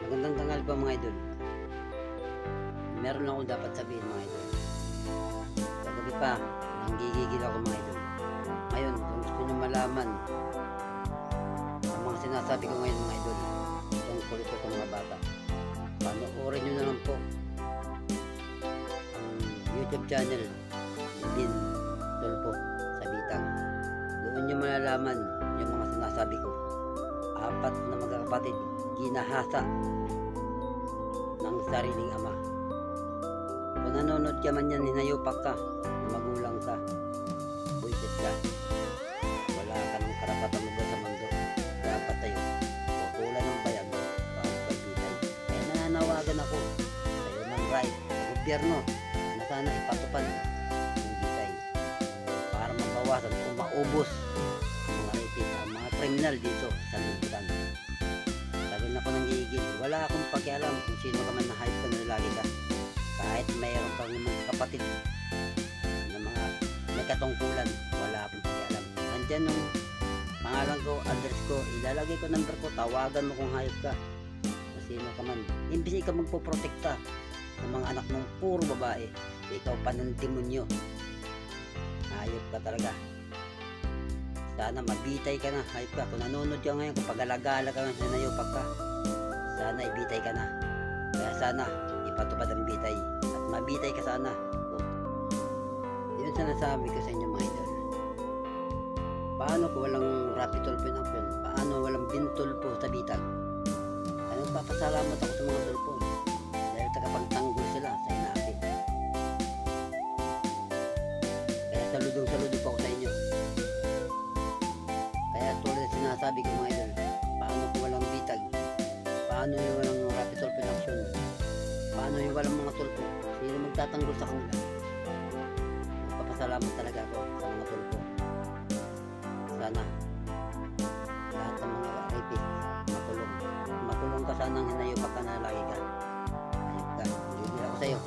Magandang tanghali po mga idol. Meron lang akong dapat sabihin mga idol. Kagabi pa, nanggigigil ako mga idol. Ngayon, kung gusto nyo malaman ang mga sinasabi ko ngayon mga idol, tungkol ito sa mga bata, panoorin nyo na lang po ang YouTube channel ni Bin Tulpo sa Bitang. Doon nyo malalaman yung mga sinasabi ko. 4 na magkakapatid ginahasa ng sariling ama. Kung nanonood ka man yan, hinayupak ka na magulang ka, buisit ka, wala ka ng karapatan mo sa mundo. Dapat tayo pupulan ng bayan para pagbitay. Kaya nananawagan ako sa human right, sa gobyerno, na sana ipatupad yung bitay para mabawasan o maubos ang mga rapist, ang mga kriminal dito sa liputan. Sabi na ko nanggigil, wala akong pakialam kung sino ka man na hype ka na lalaki ka. Kahit mayroon kang mga kapatid na mga may katungkulan, wala akong pakialam. Nandyan yung pangalan ko, address ko, ilalagay ko number ko, tawagan mo kung hayop ka. Kung sino ka man. Imbis ka magpoprotekta ng mga anak mong puro babae, ikaw pa ng demonyo. Hayop ka talaga. Sana mabitay ka na, hayop ka. Kung nanonood ka ngayon, kung pag-alagala ka na nayupak ka, sana ibitay ka na. Kaya sana ipatupad ang bitay at mabitay ka sana. Yun sinasabi ko sa inyo mga idol. Paano kung walang Rapi Tulpo in action? Paano walang Bin Tulpo sa Bitang? Ano, papasalamat ako sa mga Tulpo dahil tagapagtanggol sila sa inapi. Kaya saludong po ako sa inyo. Kaya tulad na sinasabi ko mga idol, paano kung walang bitag? Paano yung walang Rapi Tulpo in action? Paano yung walang mga tulpo? Sino magtatanggol sa kanila? Magpapasalamat talaga ako sa mga tulpo. Sana lahat ng mga rapist makulong. Makulong ka, sanang hinayupak ka na lagi ka. Ayun ka, hindi ako sa iyo.